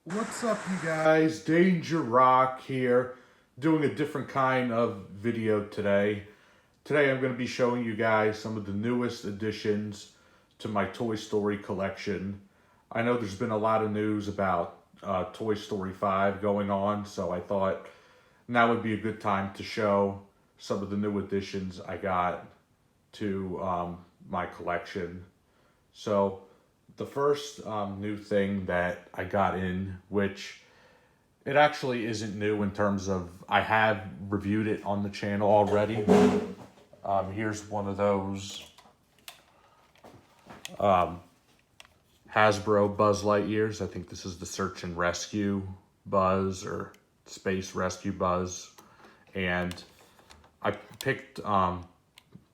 What's up, you guys? Danger Rock here, doing a different kind of video today. Today I'm going to be showing you guys some of the newest additions to my Toy Story collection. I know there's been a lot of news about Toy Story 5 going on, so I thought now would be a good time to show some of the new additions I got to my collection. So the first new thing that I got in, which it actually isn't new in terms of I have reviewed it on the channel already. Here's one of those Hasbro Buzz Lightyears. I think this is the Search and Rescue Buzz or Space Rescue Buzz. And I picked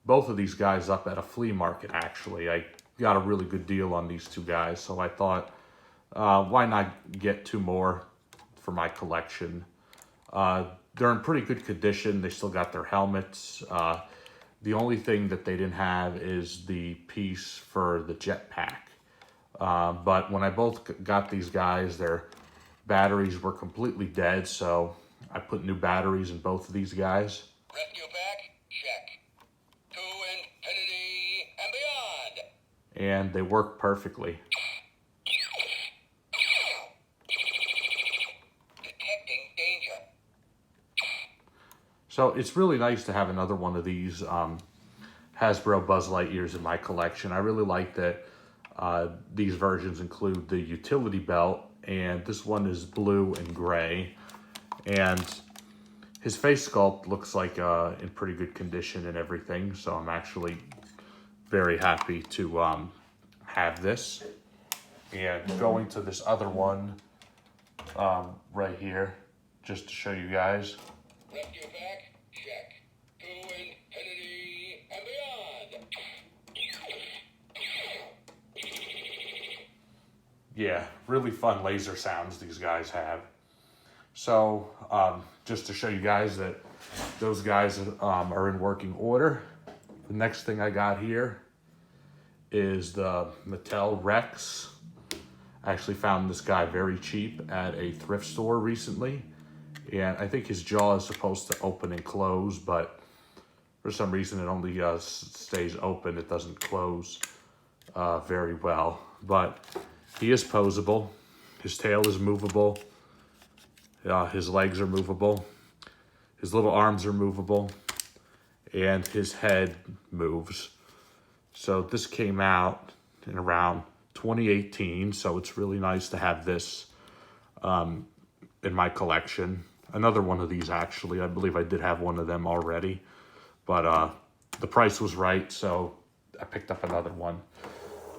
both of these guys up at a flea market, actually. I got a really good deal on these two guys, so I thought, why not get two more for my collection? They're in pretty good condition. They still got their helmets. The only thing that they didn't have is the piece for the jetpack. But when I both got these guys, their batteries were completely dead, so I put new batteries in both of these guys. Rescue back, check. To infinity and beyond. And they work perfectly. Detecting danger. So it's really nice to have another one of these Hasbro Buzz Lightyears in my collection. I really like that these versions include the utility belt, and this one is blue and gray. And his face sculpt looks like in pretty good condition and everything, so I'm actually very happy to have this. And going to this other one right here, just to show you guys. Rescue back, check. To infinity and beyond. Yeah, really fun laser sounds these guys have. So, just to show you guys that those guys are in working order. The next thing I got here is the Mattel Rex. I actually found this guy very cheap at a thrift store recently. And I think his jaw is supposed to open and close, but for some reason it only stays open. It doesn't close very well. But he is posable. His tail is movable. His legs are movable. His little arms are movable. And his head moves. So this came out in around 2018. So it's really nice to have this in my collection. Another one of these, actually. I believe I did have one of them already. But the price was right, so I picked up another one.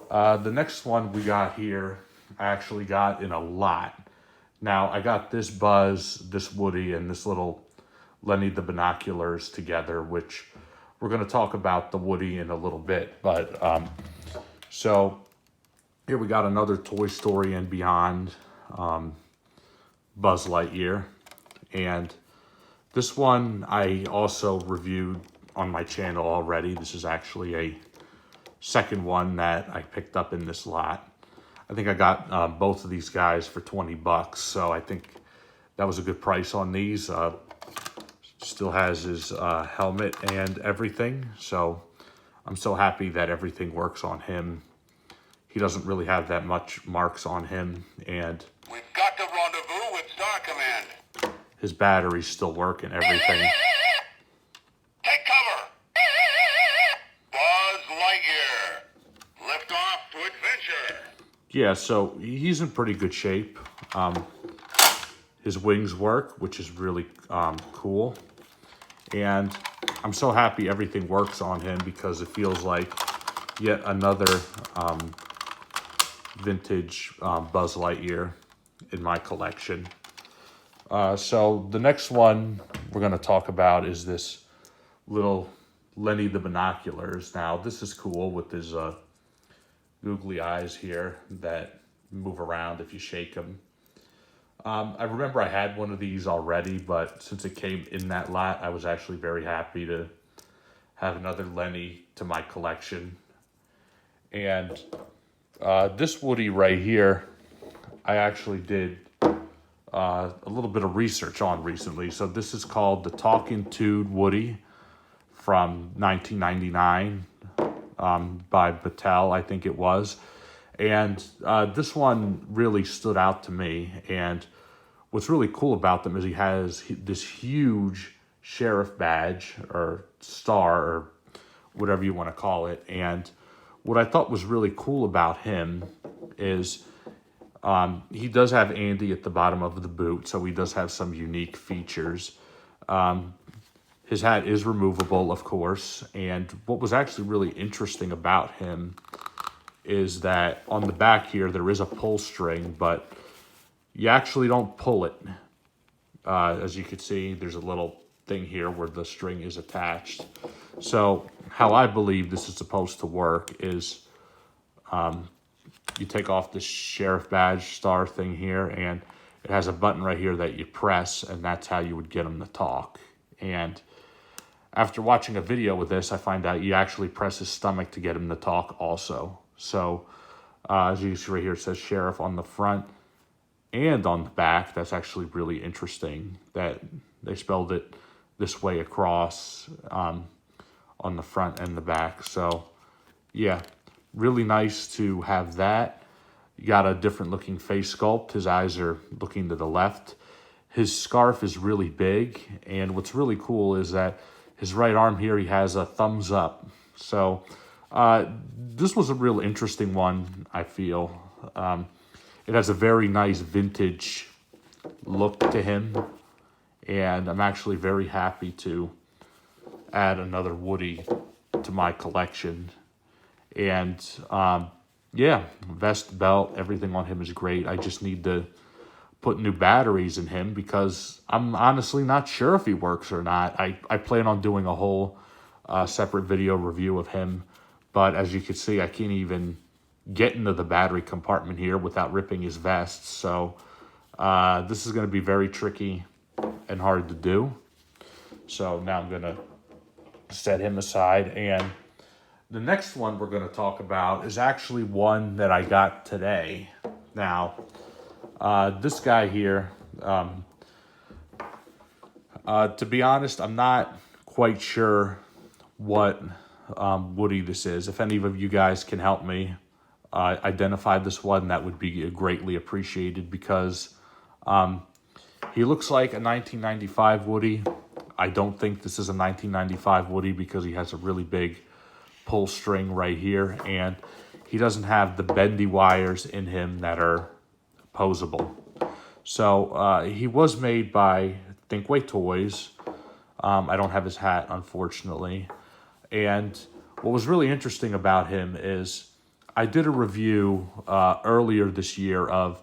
The next one we got here, I actually got in a lot. Now, I got this Buzz, this Woody, and this little Lenny the Binoculars together, which we're going to talk about the Woody in a little bit. But, so, here we got another Toy Story and Beyond Buzz Lightyear. And this one I also reviewed on my channel already. This is actually a second one that I picked up in this lot. I think I got both of these guys for 20 bucks, so I think that was a good price on these. Still has his helmet and everything, so I'm so happy that everything works on him. He doesn't really have that much marks on him, and We've got to rendezvous with Star Command. his batteries still work and everything. Take cover. Buzz Lightyear. Lift off to adventure. Yeah, so he's in pretty good shape. His wings work, which is really cool. And I'm so happy everything works on him because it feels like yet another vintage Buzz Lightyear in my collection. So the next one we're going to talk about is this little Lenny the Binoculars. Now, this is cool with his googly eyes here that move around if you shake them. I remember I had one of these already, but since it came in that lot, I was actually very happy to have another Lenny to my collection. And this Woody right here, I actually did a little bit of research on recently. So this is called the Talking Toad Woody from 1999 by Mattel, I think it was. And this one really stood out to me. And what's really cool about them is he has this huge sheriff badge or star or whatever you want to call it. And what I thought was really cool about him is he does have Andy at the bottom of the boot, so he does have some unique features. His hat is removable, of course, and what was actually really interesting about him is that on the back here there is a pull string, but you actually don't pull it. As you can see, there's a little thing here where the string is attached. So how I believe this is supposed to work is you take off this sheriff badge star thing here, and it has a button right here that you press, and that's how you would get him to talk. And after watching a video with this, I find out you actually press his stomach to get him to talk also. So as you see right here, it says sheriff on the front and on the back. That's actually really interesting that they spelled it this way across on the front and the back. So yeah, really nice to have that. You got a different looking face sculpt. His eyes are looking to the left. His scarf is really big, and what's really cool is that his right arm here, he has a thumbs up. So this was a real interesting one, I feel. It has a very nice vintage look to him, and I'm actually very happy to add another Woody to my collection. And yeah, vest, belt, everything on him is great. I just need to put new batteries in him because I'm honestly not sure if he works or not. I plan on doing a whole separate video review of him, but as you can see, I can't even get into the battery compartment here without ripping his vest. So this is going to be very tricky and hard to do. So now I'm going to set him aside, and the next one we're going to talk about is actually one that I got today. Now, this guy here, to be honest, I'm not quite sure what Woody this is. If any of you guys can help me identify this one, that would be greatly appreciated, because he looks like a 1995 Woody. I don't think this is a 1995 Woody because he has a really big pull string right here, and he doesn't have the bendy wires in him that are posable. So he was made by Thinkway Toys. I don't have his hat, unfortunately. And what was really interesting about him is I did a review earlier this year of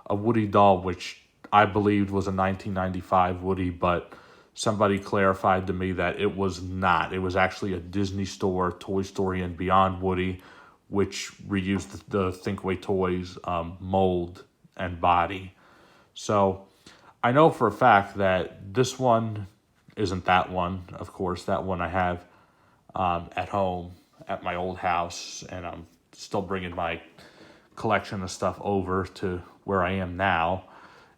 a Woody doll, which I believed was a 1995 Woody, but somebody clarified to me that it was not. It was actually a Disney Store, Toy Story and Beyond Woody, which reused the Thinkway Toys mold and body. So I know for a fact that this one isn't that one. Of course, that one I have at home at my old house, and I'm still bringing my collection of stuff over to where I am now.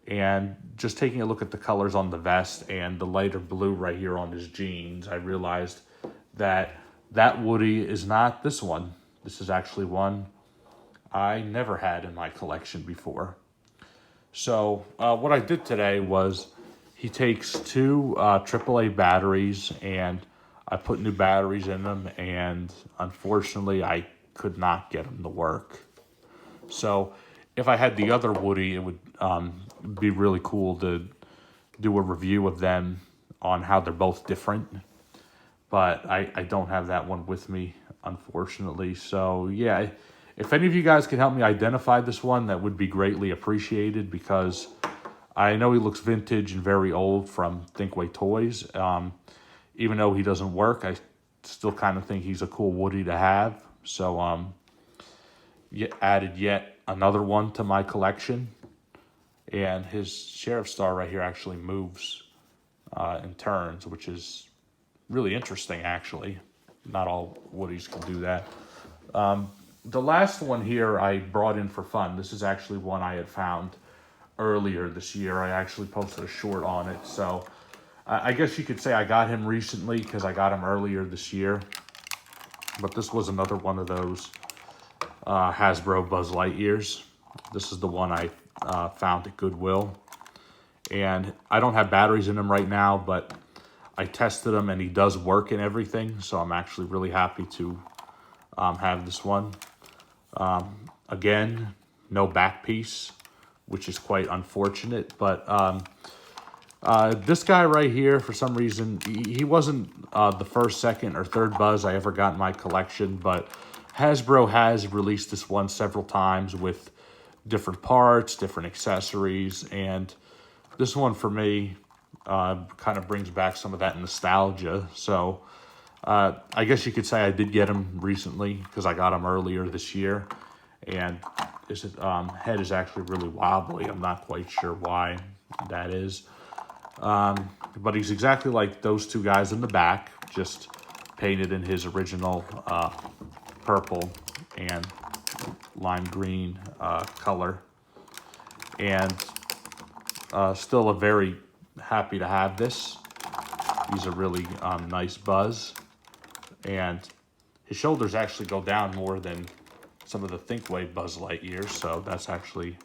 And just taking a look at the colors on the vest and the lighter blue right here on his jeans, I realized that that Woody is not this one. This is actually one I never had in my collection before. So what I did today was he takes two AAA batteries, and I put new batteries in them, and unfortunately I could not get them to work. So if I had the other Woody, it would be really cool to do a review of them on how they're both different. But I don't have that one with me, unfortunately. So yeah, if any of you guys can help me identify this one, that would be greatly appreciated, because I know he looks vintage and very old from Thinkway Toys. Even though he doesn't work, I still kind of think he's a cool Woody to have. So added yet another one to my collection, and his sheriff star right here actually moves and turns, which is really interesting, actually. Not all Woodies can do that. The last one here I brought in for fun. This is actually one I had found earlier this year. I actually posted a short on it. So I guess you could say I got him recently because I got him earlier this year. But this was another one of those Hasbro Buzz Lightyears. This is the one I found at Goodwill. And I don't have batteries in him right now, but I tested him and he does work and everything. So I'm actually really happy to have this one. Again, no back piece, which is quite unfortunate. But this guy right here, for some reason, he wasn't the first, second, or third Buzz I ever got in my collection. But Hasbro has released this one several times with different parts, different accessories. And this one, for me, kind of brings back some of that nostalgia. So I guess you could say I did get him recently because I got him earlier this year. And his head is actually really wobbly. I'm not quite sure why that is. But he's exactly like those two guys in the back, just painted in his original purple and lime green color. And still very happy to have this. He's a really nice Buzz. And his shoulders actually go down more than some of the Thinkway Buzz Lightyears, so that's actually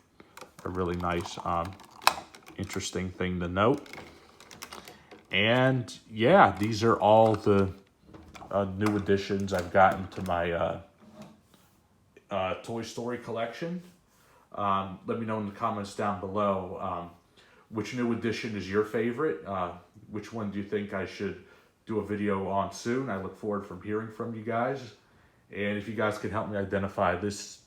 a really nice, interesting thing to note. And yeah, these are all the new additions I've gotten to my Toy Story collection. Let me know in the comments down below which new addition is your favorite. Which one do you think I should do a video on soon? I look forward from hearing from you guys. And if you guys can help me identify this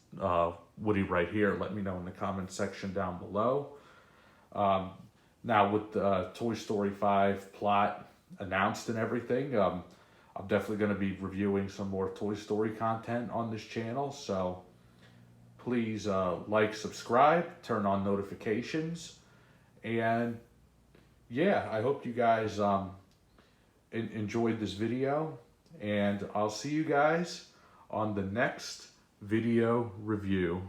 Woody right here, let me know in the comment section down below. Now with the Toy Story 5 plot announced and everything, I'm definitely going to be reviewing some more Toy Story content on this channel. So please like, subscribe, turn on notifications. And yeah, I hope you guys enjoyed this video. And I'll see you guys on the next video review.